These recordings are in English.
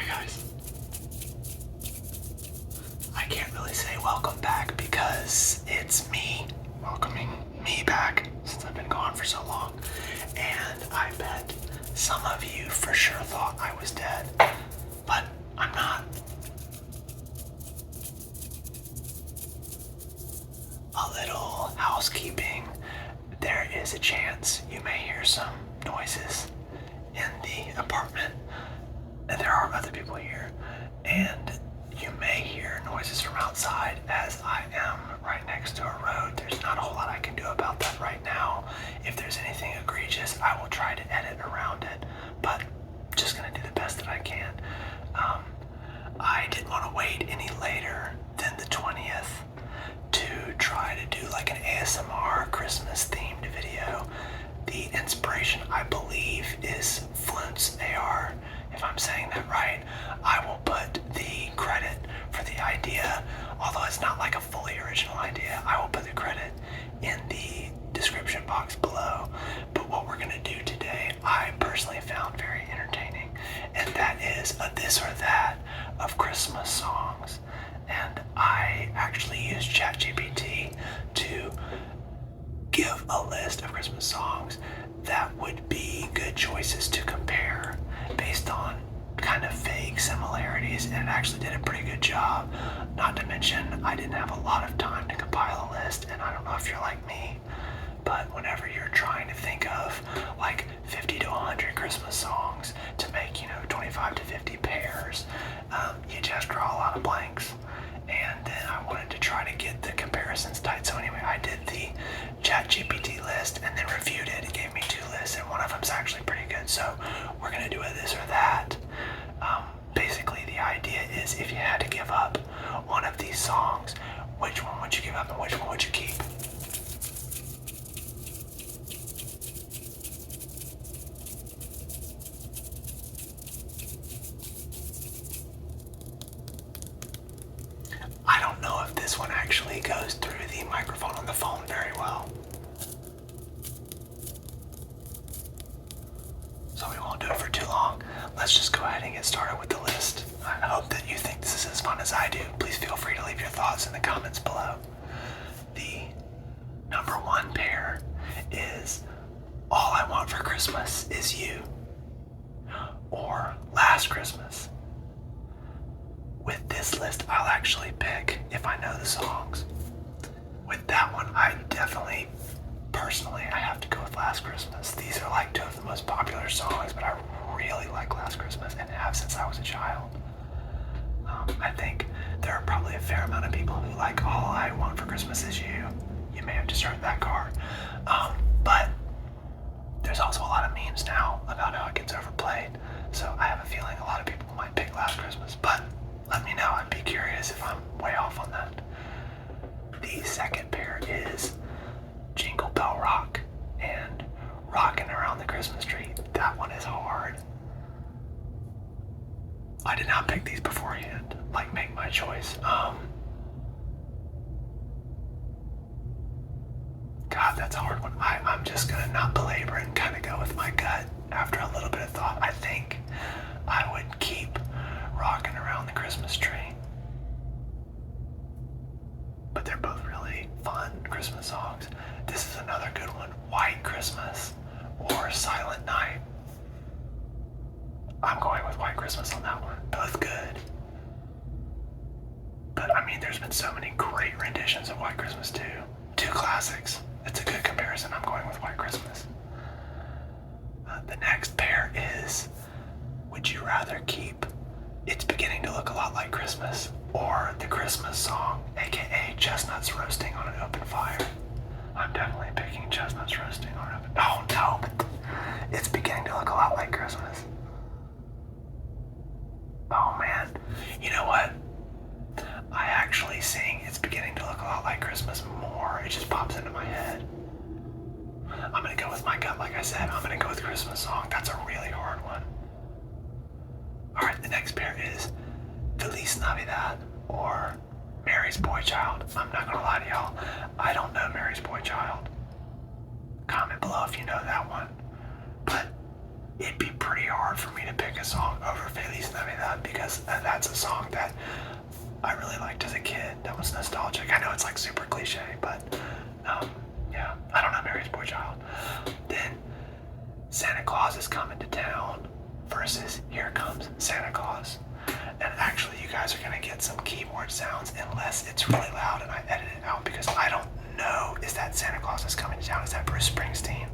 Hi guys. I can't really say welcome back because it's me welcoming me back since I've been gone for so long. And I bet some of you for sure thought I was dead, but I'm not. A little housekeeping. There is a chance you may hear some noises in the apartment. And there are other people here, and you may hear noises from outside as I am right next to a road. There's not a whole lot I can do about that right now. If there's anything egregious, I will try to edit around it, but just gonna do the best that I can. I didn't want to wait any later than the 20th to try to do like an ASMR Christmas themed video. The inspiration, I believe, is floontz AR. If I'm saying that right, I will put the credit for the idea, although it's not like a fully original idea, I will put the credit in the description box below. But what we're gonna do today, I personally found very entertaining, and that is a this or that of Christmas songs. And I actually used ChatGPT to give a list of Christmas songs that would be good choices to compare based on kind of vague similarities, and it actually did a pretty good job. Not to mention, I didn't have a lot of time to compile a list, and I don't know if you're like me, but whenever you're trying to think of like 50 to 100 Christmas songs to make, 25 to 50 pairs, you just draw a lot of blanks. And then I wanted to try to get the comparisons tight. So anyway, I did the ChatGPT list and then reviewed it. It gave me two lists, and one of them's actually pretty good. So we're gonna do a this or that. Basically, the idea is if you had to give up one of these songs, which one would you give up and which one would you keep? I don't know if this one actually goes through the microphone on the phone very well, so we won't do it for too long. Let's just go ahead and get started with the list. I hope that you think this is as fun as I do. Please feel free to leave your thoughts in the comments below. The number one pair is All I Want for Christmas Is You, or Last Christmas. With this list, I'll actually pick if I know the songs. With that one, I definitely, personally, I have to go with Last Christmas. These are like two of the most popular songs, but I really like Last Christmas and have since I was a child. I think there are probably a fair amount of people who like All I Want for Christmas Is You. You may have just heard that car. But there's also a lot of memes now about how it gets overplayed. So I have a feeling a lot of people might pick Last Christmas, but let me know. I'd be curious if I'm way off on that. The second pair is Jingle Bell Rock and Rockin' Around the Christmas Tree. That one is hard. I did not pick these beforehand, like make my choice. God, that's a hard one. I'm just gonna not belabor and kind of go with my gut after a little bit of thought. I think I would keep Rockin' Around the Christmas Tree. But they're both really fun Christmas songs. This is another good one, White Christmas or Silent Night. I'm going with White Christmas on that one. Both good. But I mean, there's been so many great renditions of White Christmas too. Two classics. It's a good comparison. I'm going with White Christmas. The next pair is, would you rather keep It's Beginning to Look a Lot Like Christmas or the Christmas song, aka Chestnuts Roasting on an Open Fire? I'm definitely picking Chestnuts Roasting on an Open Fire. Oh no, It's Beginning to Look a Lot Like Christmas. Oh man, you know what? I actually sing It's Beginning to Look a Lot Like Christmas more. It just pops into my head. I'm gonna go with my gut, like I said. I'm gonna go with Christmas song. That's a really hard one. Alright, the next pair is Feliz Navidad or Mary's Boy Child. I'm not gonna lie to y'all, I don't know Mary's Boy Child. Comment below if you know that one. But it'd be pretty hard for me to pick a song over Feliz Navidad. one because that's a song that I really liked as a kid. That was nostalgic. I know it's like super cliche, but yeah, I don't know Mary's Boy Child. Then Santa Claus is Coming to Town versus Here Comes Santa Claus. And actually, you guys are gonna get some keyboard sounds unless it's really loud and I edit it out because I don't know. Is that Santa Claus is Coming to Town? Is that Bruce Springsteen?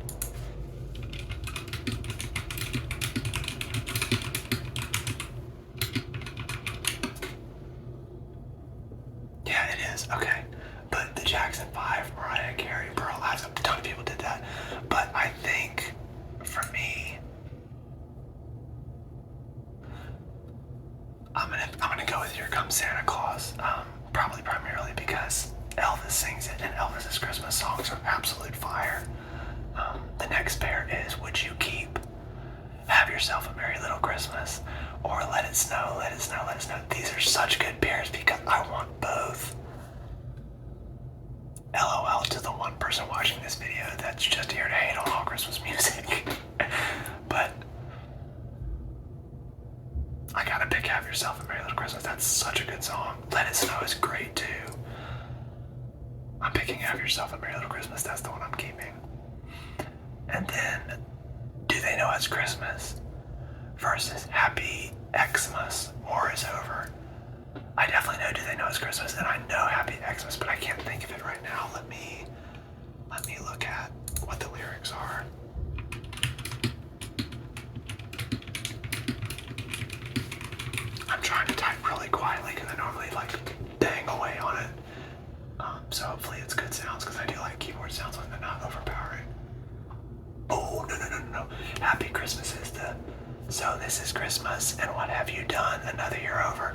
Yeah, it is. Okay. But the Jackson 5, Mariah Carey, Pearl, a ton of people did that. But I think, for me, I'm gonna go with Here Comes Santa Claus. Probably primarily because Elvis sings it, and Elvis's Christmas songs are absolute fire. The next pair is Would You Keep Have Yourself a Merry Little Christmas or Let It Snow, Let It Snow, Let It Snow. These are such good pairs because I want both. LOL to the one person watching this video that's just here to hate on all Christmas music. But I gotta pick Have Yourself a Merry Little Christmas. That's such a good song. Let It Snow is great too. I'm picking Have Yourself a Merry Little Christmas. That's the one I'm keeping. And then Do They Know It's Christmas versus Happy Xmas, War Is Over. I definitely know Do They Know It's Christmas, and I know Happy Xmas, but I can't think of it right now. Let me look at what the lyrics are. I'm trying to type really quietly because I normally like bang away on it. So hopefully it's good sounds because I do like keyboard sounds when they're not overpowering. Oh, no. Happy Christmas is the So This Is Christmas and What Have You Done? Another Year Over.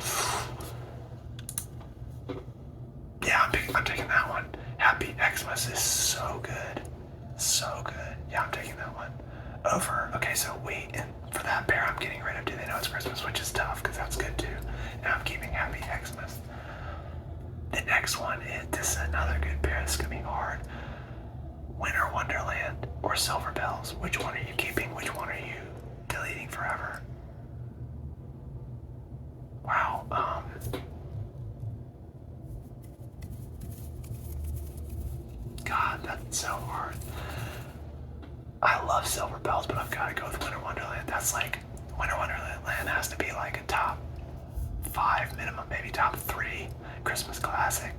Yeah, I'm taking that one. Happy Xmas is so good. So good. Yeah, I'm taking that one. Over. Okay, so for that pair, I'm getting rid of Do They Know It's Christmas, which is tough because that's good too. And I'm keeping Happy Xmas. The next one this is another good pair. This is going to be hard. Winter Wonderland or Silver Bells. Which one are you keeping? Which one are you deleting forever? Wow. God, that's so hard. I love Silver Bells, but I've got to go with Winter Wonderland. That's like, Winter Wonderland has to be like a top 5 minimum, maybe top 3 Christmas classic,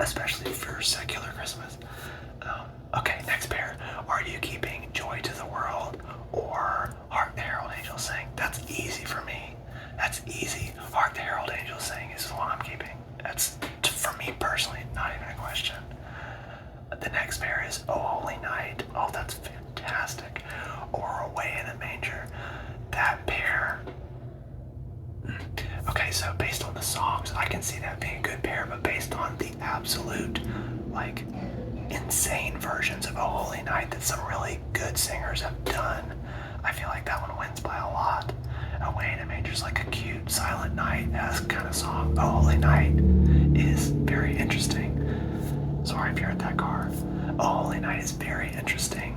especially for secular Christmas. Okay, next pair. Are you keeping Joy to the World or Hark the Herald Angels Sing? That's easy for me. That's easy. Hark the Herald Angels Sing is the one I'm keeping. That's, for me personally, not even a question. The next pair is Oh Holy Night. Oh, that's fantastic. Or Away in a Manger. That pair. Okay, so based on the songs, I can see that being a good pair, but based on the absolute, like, insane versions of Oh Holy Night that some really good singers have done, I feel like that one wins by a lot. Away in a Manger is like a cute Silent Night-esque kind of song. Oh Holy Night is very interesting. Sorry if you're at that car. Oh Holy Night is very interesting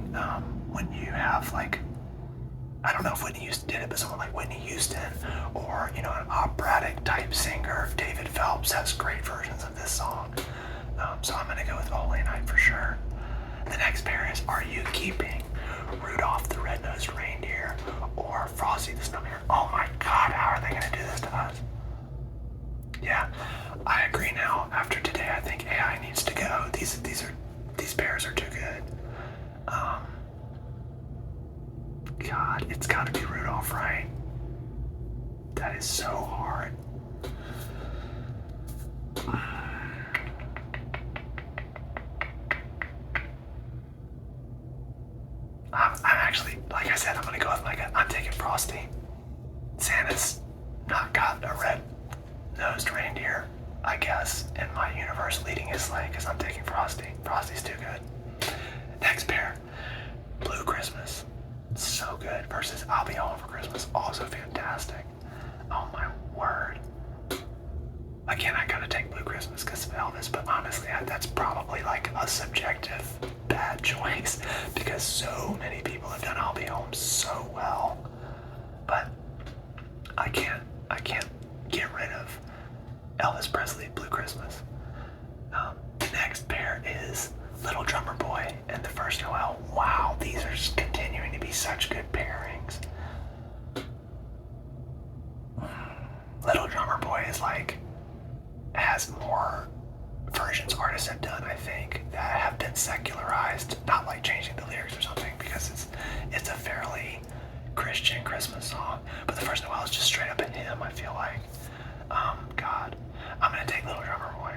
when you have like, I don't know if Whitney Houston did it, but someone like Whitney Houston or, an operatic type singer, David Phelps, has great versions of this song. So I'm going to go with Holy Night for sure. The next pair is Are You Keeping Rudolph the Red-Nosed Reindeer or Frosty the Snowman? Oh my God, how are they going to do this to us? Yeah, I agree now. After today, I think AI needs to go. These pairs are too good. God, it's got to be Rudolph, right? That is so hard. I'm actually, like I said, I'm gonna go with I'm taking Frosty. Santa's not got a red-nosed reindeer, I guess, in my universe leading his sleigh, because I'm taking Frosty. Frosty's too good. Next pair, Blue Christmas. So good. Versus I'll Be Home for Christmas. Also fantastic. Oh my word. Again, I gotta take Blue Christmas because of Elvis, but honestly, that's probably like a subjective bad choice because so many people have done I'll Be Home so well. But I can't Elvis Presley, Blue Christmas. The next pair is Little Drummer Boy and The First Noel. Wow, these are just continuing to be such good pairings. Little Drummer Boy is like, has more versions artists have done, I think, that have been secularized, not like changing the lyrics or something, because it's a fairly Christian Christmas song. But The First Noel is just straight up a hymn, I feel like. God, I'm gonna take Little Drummer Boy.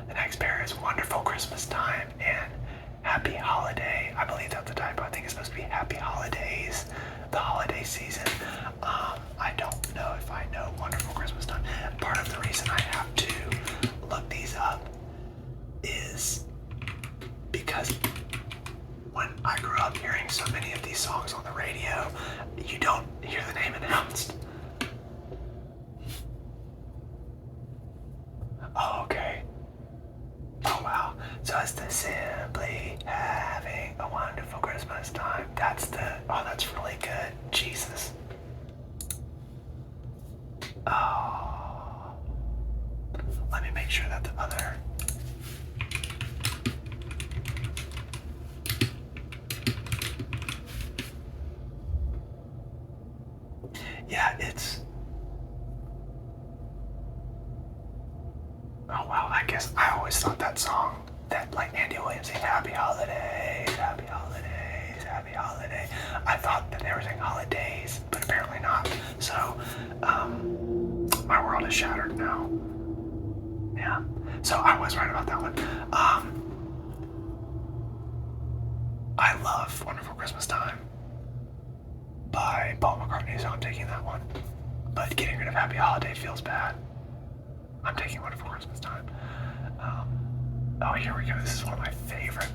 The next pair is Wonderful Christmas Time and Happy Holiday. I believe that's the typo. I think it's supposed to be Happy Holidays, the holiday season. I don't know if I know Wonderful Christmas Time. Part of the reason I have to look these up is because when I grew up hearing so many of these songs on the radio, you don't hear the name announced. Oh, okay. Oh, wow. So it's the Simply Having a Wonderful Christmas Time. That's really good. Jesus. Oh. Let me make sure that the other... Yeah, it's... Oh wow, I guess I always thought that song, that like Andy Williams saying Happy Holidays, Happy Holidays, Happy Holiday. I thought that they were saying holidays, but apparently not. So, my world is shattered now. Yeah, so I was right about that one. I love Wonderful Christmas Time by Paul McCartney, so I'm taking that one. But getting rid of Happy Holiday feels bad. I'm taking Wonderful Christmas Time. Oh, here we go. This is one of my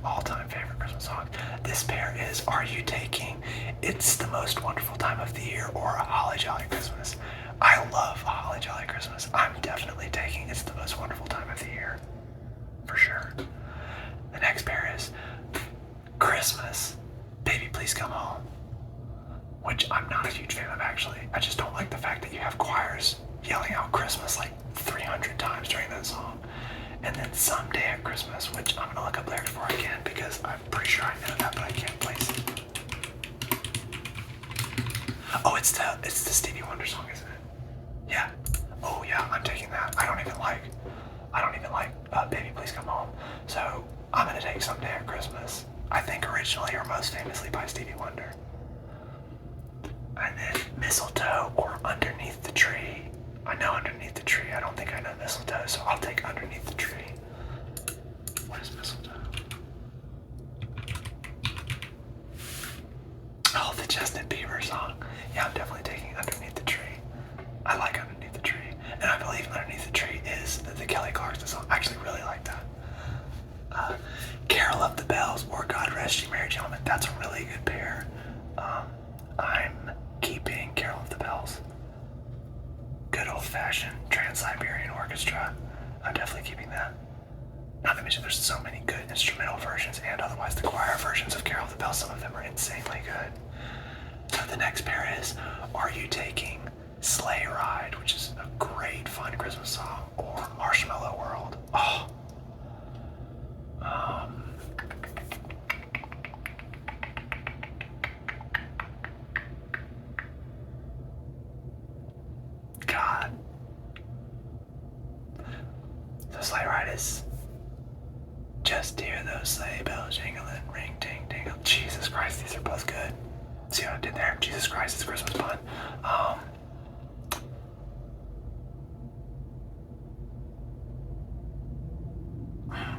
all-time favorite Christmas songs. This pair is Are You Taking It's the Most Wonderful Time of the Year or A Holly Jolly Christmas? I love A Holly Jolly Christmas. I'm definitely taking It's the Most Wonderful Time of the Year. For sure. The next pair is Christmas, Baby Please Come Home. Which I'm not a huge fan of, actually. I just don't like the fact that you have choirs yelling out Christmas like 300 times during that song. And then Someday at Christmas, which I'm gonna look up lyrics for again because I'm pretty sure I know that, but I can't place it. Oh, it's the Stevie Wonder song, isn't it? Yeah. Oh yeah, I'm taking that. I don't even like Baby Please Come Home. So I'm gonna take Someday at Christmas. I think originally or most famously by Stevie Wonder. And then Mistletoe or Underneath the Tree. I know Underneath the Tree. I don't think I know Mistletoe, so I'll take Underneath the Tree. What is Mistletoe? Oh, the Justin Bieber song. Yeah, I'm definitely taking Underneath the Tree. I like Underneath the Tree. And I believe Underneath the Tree is the Kelly Clarkson song. I actually really like that. Carol of the Bells or God Rest You Merry Gentlemen. That's a really good pair. I'm keeping Carol of the Bells. Good old-fashioned Trans-Siberian Orchestra. I'm definitely keeping that. Not to mention there's so many good instrumental versions and otherwise the choir versions of Carol of the Bells. Some of them are insanely good. So the next pair is Are You Taking Sleigh Ride, which is a great fun Christmas song, or Marshmallow World. Oh. God. The sleigh ride is just hear those sleigh bells jingling, ring ting tingle. Jesus Christ, these are both good. See what I did there? Jesus Christ, it's Christmas pun.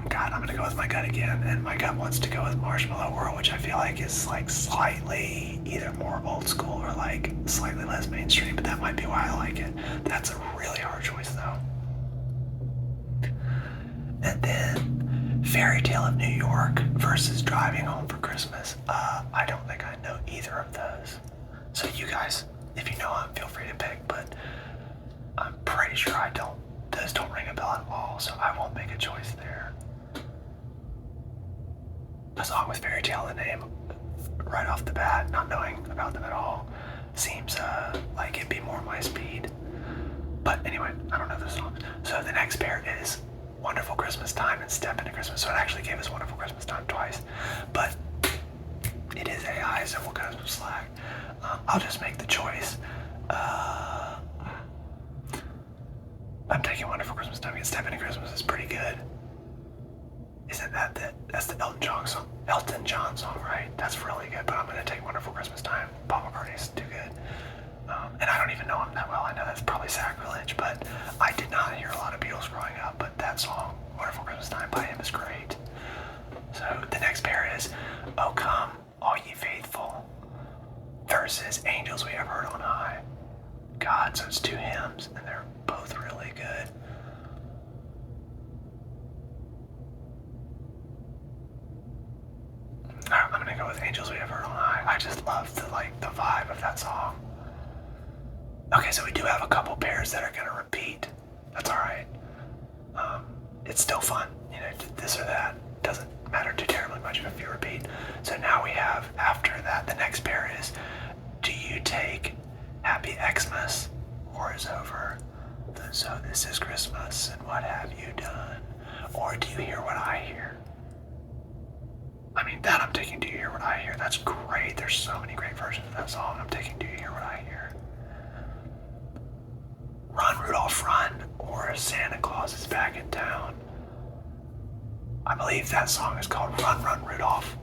God, I'm gonna go with my gut again, and my gut wants to go with Marshmallow World, which I feel like is like slightly either more old school or like slightly less mainstream, but that might be why I like it. That's a really hard choice though. And then Fairy Tale of New York versus Driving Home for Christmas. I don't think I know either of those. So you guys, if you know them, feel free to pick, but I'm pretty sure I don't. Those don't ring a bell at all, so I won't make a choice there. A song with Fairy Tale in the name right off the bat, not knowing about them at all. seems like it'd be more my speed. But anyway, I don't know the song. So the next pair is Wonderful Christmas Time and Step Into Christmas. So it actually gave us Wonderful Christmas Time twice. But it is AI, so we'll cut some slack. I'll just make the choice. I'm taking Wonderful Christmas Time. Step Into Christmas is pretty good. Isn't that's the Elton John song? Elton John song, right? That's really good. But I'm gonna take Wonderful Christmas Time. Paul McCartney's too good. And I don't even know him that well. I know that's probably sacrilege, but I did not hear a lot of Beatles growing up. But that song, Wonderful Christmas Time by him, is great. So the next pair is "Oh Come, All Ye Faithful" versus "Angels We Have Heard on High." God, so it's two hymns, and they're both really good. I'm gonna go with "Angels We Have Heard on High." I just love the vibe of that song. Okay, so we do have a couple pairs that are gonna repeat. That's all right. It's still fun, this or that. Doesn't matter too terribly much if you repeat. So now we have, after that, the next pair is, do you take Happy Xmas or is over? So this is Christmas and what have you done? Or do you hear what I hear? I mean, that I'm taking Do You Hear What I Hear. That's great. There's so many great versions of that song. I'm taking Do You Hear What I Hear? Run, Rudolph, Run, or Santa Claus is Back in Town. I believe that song is called Run, Run, Rudolph.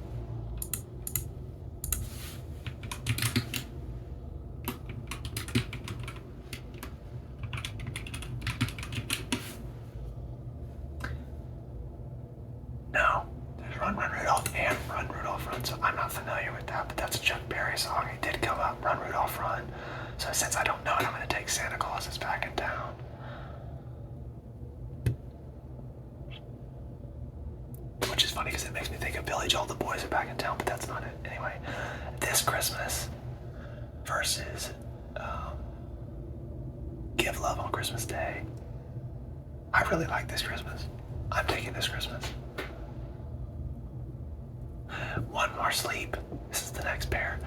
No, there's Run, Run, Rudolph and Run, Rudolph, Run. So I'm not familiar with that, but that's a Chuck Berry song. It did come up, Run, Rudolph, Run. So since I don't know it, I'm going to take Santa Claus is Back in Town. Which is funny because it makes me think of Billy Joel, The Boys Are Back in Town, but that's not it. Anyway, This Christmas versus Give Love on Christmas Day. I really like This Christmas. I'm taking This Christmas. One More Sleep. This is the next pair.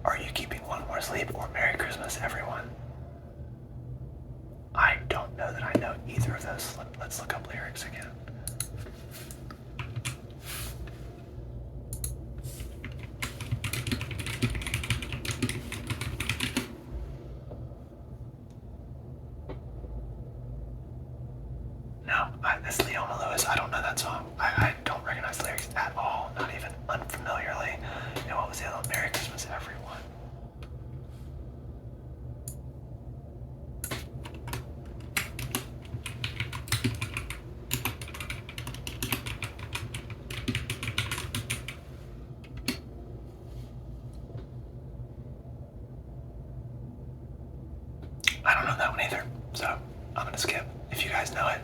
Are you keeping One More Sleep or Merry Christmas, everyone? I don't know that I know either of those. Let's look up lyrics again. No, that's Leona Lewis. I don't know that song. I don't recognize the lyrics at all, not even unfamiliarly. And what was the other one? Merry Christmas, everyone. I don't know that one either, so I'm gonna skip. If you guys know it,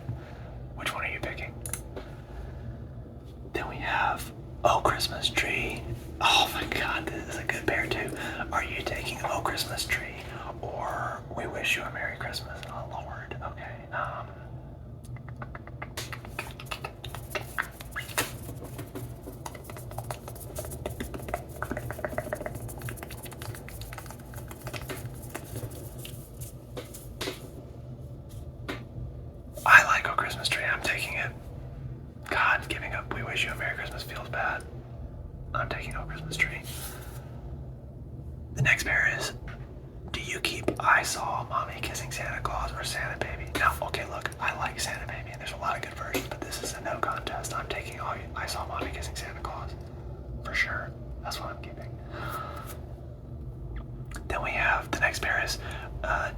which one are you picking? Then we have Oh Christmas Tree. Oh my God, this is a good pair too. Are you taking Oh Christmas Tree or We Wish You a Merry Christmas? Oh Lord, okay. I like Oh Christmas Tree, I'm taking it. God, giving up We Wish You a Merry Christmas feels bad. I'm taking Oh Christmas Tree. The next pair is, do you keep I Saw Mommy Kissing Santa Claus or Santa Baby? Now, okay, look, I like Santa Baby and there's a lot of good versions, but this is a no contest. I'm taking I Saw Mommy Kissing Santa Claus. For sure. That's what I'm keeping. Then we have, the next pair is,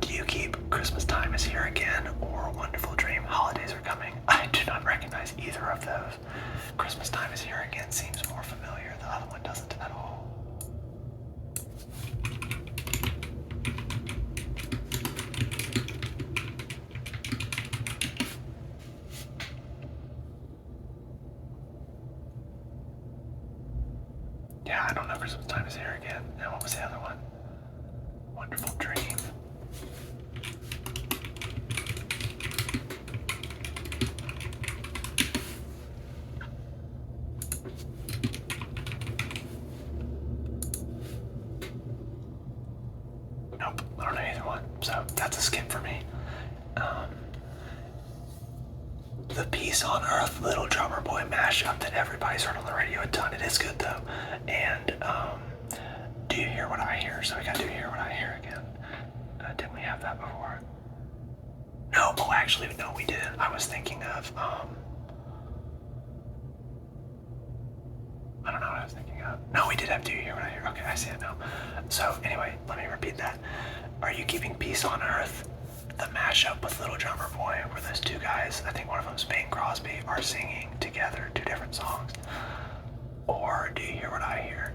do you keep Christmas Time Is Here Again or Wonderful Dream Holidays Are Coming? I do not recognize either of those. Christmas Time Is Here Again seems more familiar. The other one doesn't at all. Yeah, I don't know. Christmas Time Is Here Again. And what was the other one? Wonderful Dream. I don't know either one, so that's a skip for me. The Peace on Earth Little Drummer Boy mashup that everybody's heard on the radio a ton. It is good though. And Do You Hear What I Hear? So we got Do You Hear What I Hear again. Didn't we have that before? No, oh actually no we didn't. I was thinking of I don't know what I was thinking of. No, we did have Do You Hear What I Hear? Okay, I see it now. So anyway, let me repeat that. Are You Keeping Peace on Earth? The mashup with Little Drummer Boy, where those two guys, I think one of them's Bing Crosby, are singing together two different songs. Or Do You Hear What I Hear?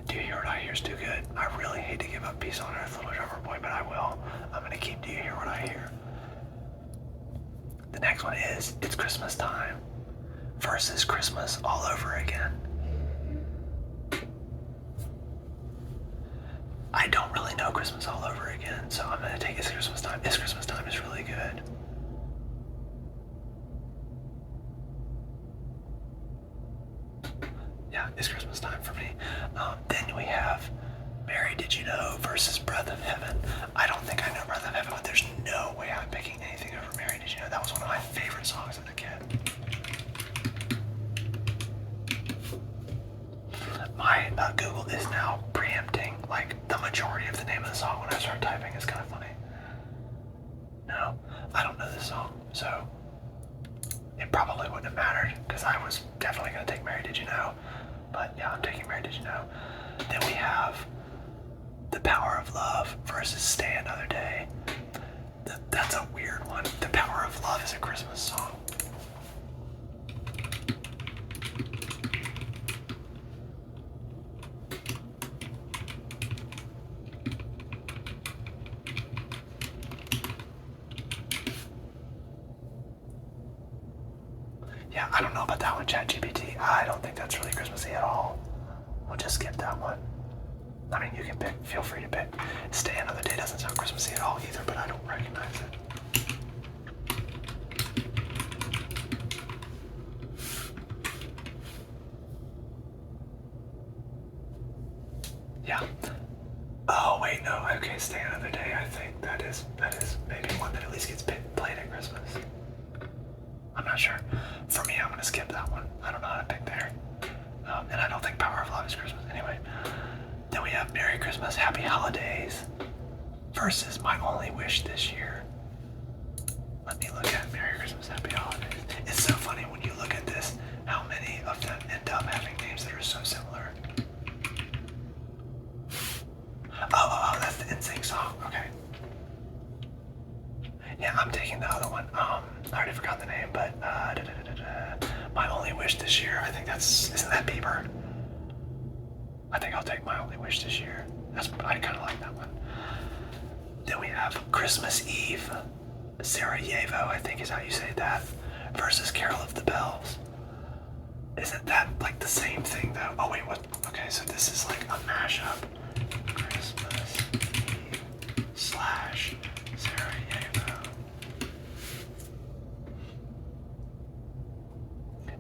Do You Hear What I Hear is too good. I really hate to give up Peace on Earth, Little Drummer Boy, but I will. I'm gonna keep Do You Hear What I Hear? The next one is It's Christmas Time versus Christmas All Over Again. I don't really know Christmas All Over Again, so I'm gonna take It's Christmas Time. It's Christmas Time is really good. Yeah, It's Christmas Time for me. Then we have Mary Did You Know versus Breath of Heaven. I don't think I know Breath of Heaven, but there's no way I'm picking anything over Mary Did You Know. That was one of my favorite songs as a kid. My Google is now preempting like the majority of the name of the song when I start typing. It's kind of funny. No, I don't know this song, so it probably wouldn't have mattered because I was definitely going to take Mary Did You Know. But yeah, I'm taking Mary Did You Know. Then we have The Power of Love versus Stay Another Day. That's a weird one. The Power of Love is a Christmas song. Yeah, I don't know about that one, ChatGPT. I don't think that's really Christmassy at all. We'll just skip that one. I mean, you can pick, feel free to pick. Stay Another Day doesn't sound Christmassy at all either, but I don't recognize it. Yeah. Oh, wait, no. Okay, Stay Another Day. I think that is maybe one that at least gets played at Christmas. I'm not sure. For me, I'm going to skip that one. I don't know how to pick there. And I don't think Power of Love is Christmas anyway. Then we have Merry Christmas, Happy Holidays versus My Only Wish This Year. Let me look at Merry Christmas, Happy Holidays. It's so funny when you look at this, how many of them end up having names that are so similar. Oh, that's the NSYNC song. Okay. Yeah, I'm taking the other one. I already forgot the name, but My Only Wish This Year. I think isn't that Bieber? I think I'll take My Only Wish This Year. I kind of like that one. Then we have Christmas Eve, Sarajevo, I think is how you say that, versus Carol of the Bells. Isn't that like the same thing though? Oh wait, what? Okay, so this is like a mashup. Christmas Eve / Sarajevo.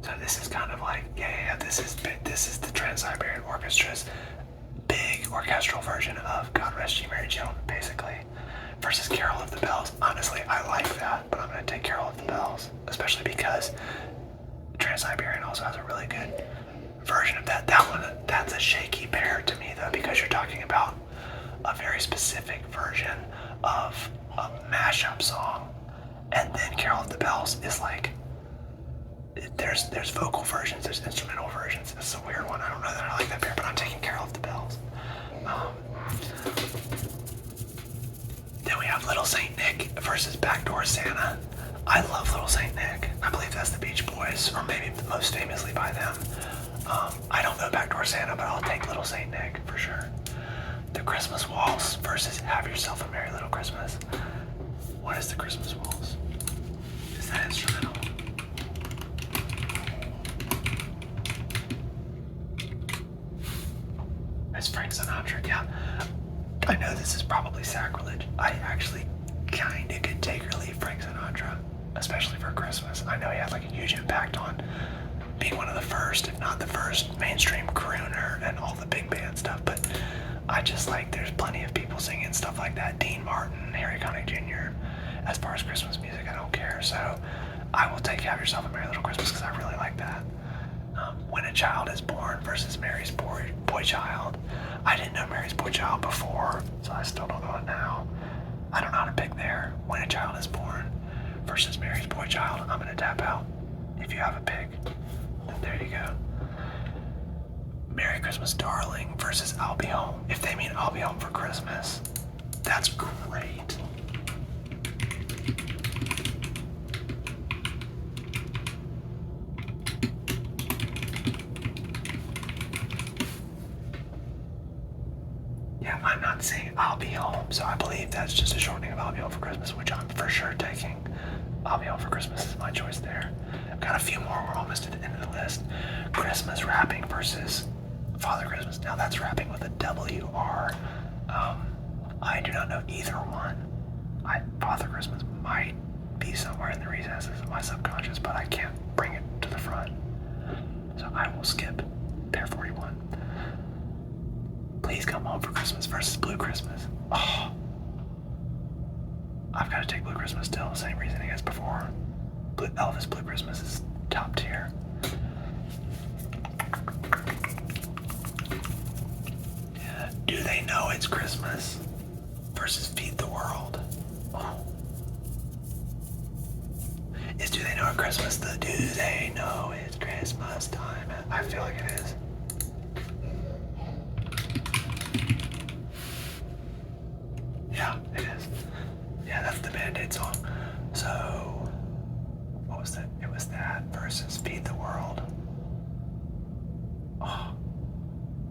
So this is kind of like, yeah, this is the Trans-Siberian Orchestra's big orchestral version of God Rest Ye Merry Gentlemen, basically, versus Carol of the Bells. Honestly, I like that, but I'm going to take Carol of the Bells, especially because Trans-Siberian also has a really good version of that. That one, that's a shaky pair to me, though, because you're talking about a very specific version of a mashup song, and then Carol of the Bells is like, there's vocal versions, there's instrumental versions. It's a weird one. I don't know that I like that pair, but I'm taking Carol of the Bells. Then we have Little Saint Nick versus Backdoor Santa. I love Little Saint Nick. I believe that's the Beach Boys, or maybe most famously by them. I don't know Backdoor Santa, but I'll take Little Saint Nick for sure. The Christmas Waltz versus Have Yourself a Merry Little Christmas. What is the Christmas Waltz? Is that instrumental? It's Frank Sinatra, yeah. I know this is probably sacrilege. I actually kinda could take or leave Frank Sinatra, especially for Christmas. I know he had like a huge impact on being one of the first, if not the first, mainstream crooner and all the big band stuff, but I just like, there's plenty of people singing stuff like that. Dean Martin, Harry Connick Jr. As far as Christmas music, I don't care. So I will take Have Yourself a Merry Little Christmas because I really like that. When a Child is Born versus Mary's Boy Child. I didn't know Mary's Boy Child before, so I still don't know it now. I don't know how to pick there. When a Child is Born versus Mary's Boy Child. I'm gonna tap out. If you have a pick, then there you go. Merry Christmas Darling versus I'll Be Home. If they mean I'll Be Home for Christmas, that's great. Yeah, I'm not saying I'll Be Home, so I believe that's just a shortening of I'll Be Home for Christmas, which I'm for sure taking. I'll Be Home for Christmas is my choice there. I've got a few more. We're almost at the end of the list. Christmas Rapping versus Father Christmas. Now that's rapping with a W-R. I do not know either one. Father Christmas might be somewhere in the recesses of my subconscious, but I can't bring it to the front. So I will skip pair 41. Please Come Home for Christmas versus Blue Christmas. Oh, I've got to take Blue Christmas still. Same reasoning as before. Elvis Blue Christmas is top tier. Do They Know It's Christmas versus Feed the World. Oh. Is Do They Know It's Christmas the Do They Know It's Christmas time? I feel like it is. Yeah, it is. Yeah, that's the Band-Aid song. So, what was that? It was that versus Feed the World. Oh,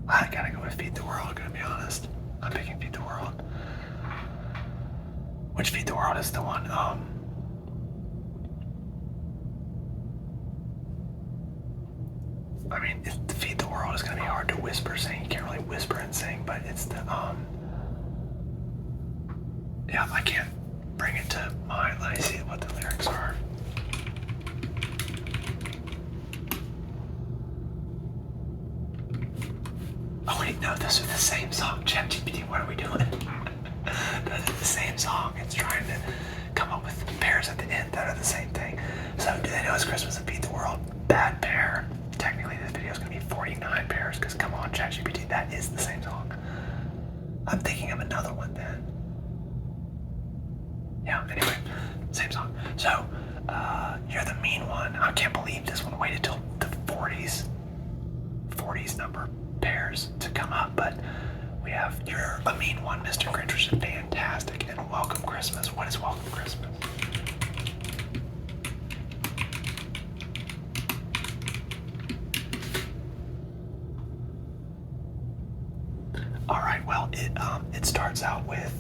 I gotta go with Feed the World, gonna be honest. I'm picking Feed the World. Which Feed the World is the one? I mean, the Feed the World is gonna be hard to whisper sing. You can't really whisper and sing, but it's the yeah, I can't bring it to mind. Let me see what the lyrics are. Oh wait, no, those are the same song. ChatGPT, what are we doing? Those are the same song. It's trying to come up with pairs at the end that are the same thing. So, Do They Know It's Christmas and Feed the World? Bad pair. Technically, this video is going to be 49 pairs because come on, ChatGPT, that is the same song. I'm thinking of another one then. Yeah, anyway, same song. So, You're the Mean One. I can't believe this one waited till the 40s number pairs to come up, but we have You're a Mean One, Mr. Grinch, which is fantastic, and Welcome Christmas. What is Welcome Christmas? Alright, well, it starts out with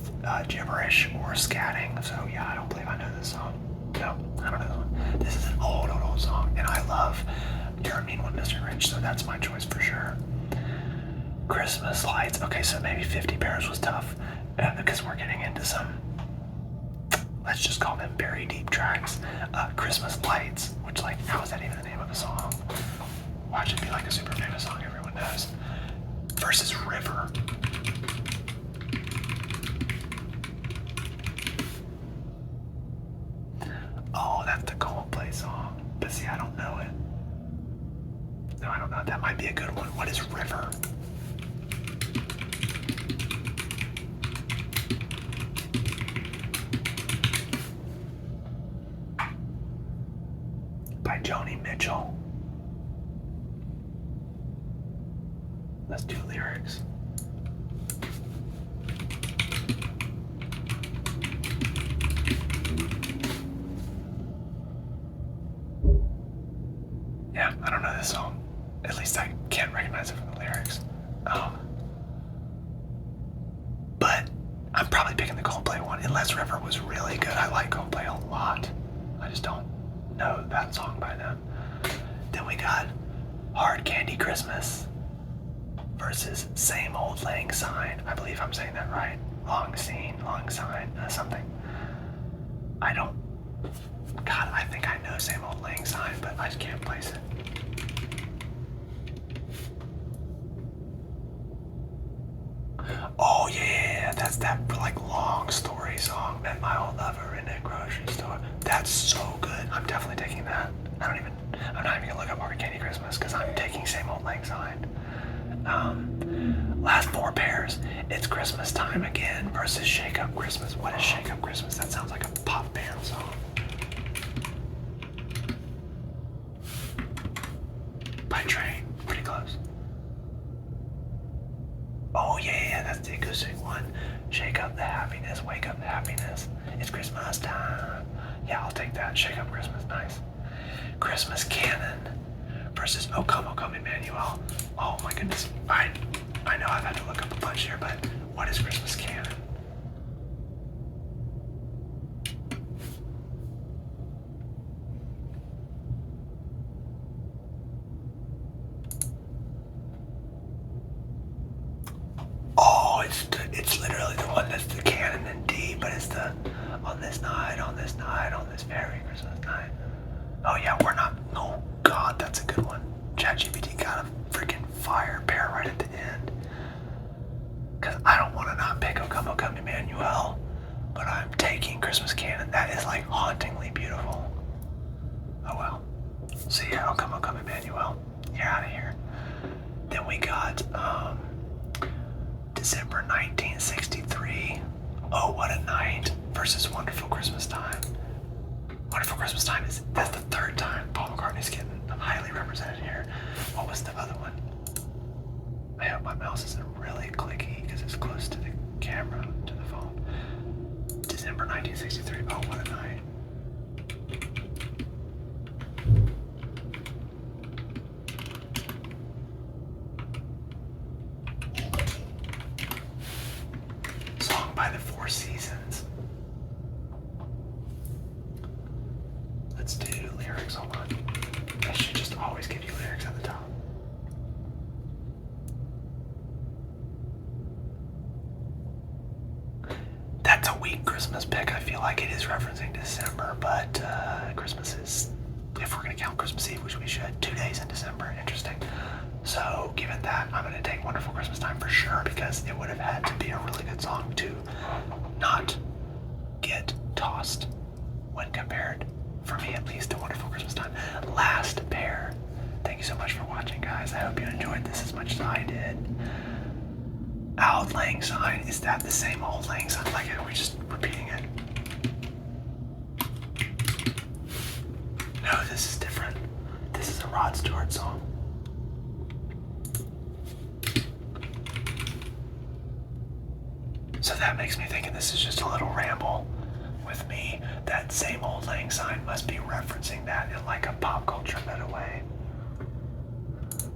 gibberish or scatting, so yeah, I don't believe I know this song. No, I don't know. This is an old song, and I love You're a Mean One, Mr. Grinch, so that's my choice for sure. Christmas Lights. Okay, so maybe 50 pairs was tough because we're getting into some, let's just call them very deep tracks. Christmas Lights, which, like, how is that even the name of a song? Watch it be like a super famous song everyone knows. Versus River. Oh, that's the Coldplay song. But see, I don't know it. No, I don't know. That might be a good one. What is River? By Joni Mitchell. Let's do lyrics. Yeah, I don't know this song. At least I can't recognize it from the lyrics. But I'm probably picking the Coldplay one, unless River was really good. I like Coldplay a lot. I just don't know that song by them. Then we got Hard Candy Christmas versus Same Old Lang Syne. I believe I'm saying that right. Long sign, something. I don't, God, I think I know Same Old Lang Syne, but I just can't place it. Oh yeah, that's that like long story song. Met my old lover in a grocery store. That's so good. I'm definitely taking that. I'm not even gonna look up Hard Candy Christmas because I'm taking Same Old Lang Syne. Last four pairs. It's Christmas Time Again versus Shake Up Christmas. What is Shake Up Christmas? That sounds like a pop band song. By Train. Pretty close. Oh yeah, that's the acoustic one. Shake up the happiness, wake up the happiness. It's Christmas time. Yeah, I'll take that. Shake up Christmas, nice. Christmas Canon versus O Come Emmanuel. Oh my goodness. I know I've had to look up a bunch here, but what is Christmas Canon? Oh, it's literally the one that's the canon in D, but it's the on this night, on this night, on this very Christmas night. Oh yeah, we're not. Oh God, that's a good one. ChatGPT got a freaking fire pair right at the end. Cause I don't want to not pick O Come Emmanuel, but I'm taking Christmas Canon. That is like hauntingly beautiful. Oh well. So yeah, O Come Emmanuel. You're out of here. Then we got December 1963. Oh, What a Night versus Wonderful Christmas Time. Wonderful Christmas Time that's the third time Paul McCartney's getting highly represented here. What was the other one? I hope my mouse isn't really clicky because it's close to the camera, to the phone. December 1963. Oh, What a Night. Song by the Four Seasons. Let's do lyrics. Hold on. I should just always give you lyrics at the top. That's a weak Christmas pick. I feel like it is referencing December, but Christmas is, if we're going to count Christmas Eve, which we should, 2 days in December. Interesting. So, given that, I'm going to take Wonderful Christmas Time for sure because it would have had to be a really good song to not get tossed when compared, for me at least, to Wonderful Christmas Time. Last pair. Thank you so much for watching, guys. I hope you enjoyed this as much as I did. Old Lang Syne. Is that the same Old Lang Syne? Like, are we just repeating it? No, this is different. This is a Rod Stewart song. So that makes me think this is just a little ramble with me. That same Old Lang Syne must be referencing that in like a pop culture meta way.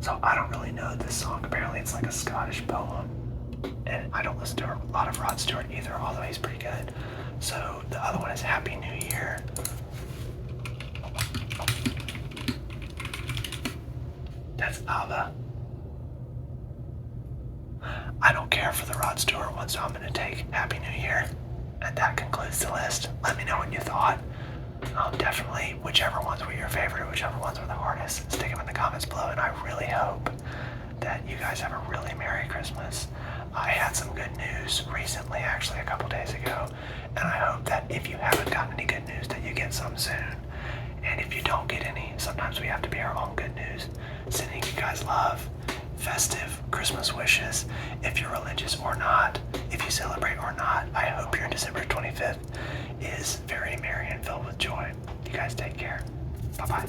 So I don't really know this song. Apparently it's like a Scottish poem. And I don't listen to a lot of Rod Stewart either, although he's pretty good. So the other one is Happy New Year. That's ABBA. I don't care for the Rod Stewart one, so I'm going to take Happy New Year. And that concludes the list. Let me know what you thought. Definitely, whichever ones were your favorite, whichever ones were the hardest, stick them in the comments below. And I really hope that you guys have a really Merry Christmas. I had some good news recently, actually a couple days ago, and I hope that if you haven't gotten any good news that you get some soon. And if you don't get any, sometimes we have to be our own good news. Sending you guys love, festive Christmas wishes. If you're religious or not, if you celebrate or not, I hope your December 25th is very merry and filled with joy. You guys take care. Bye-bye.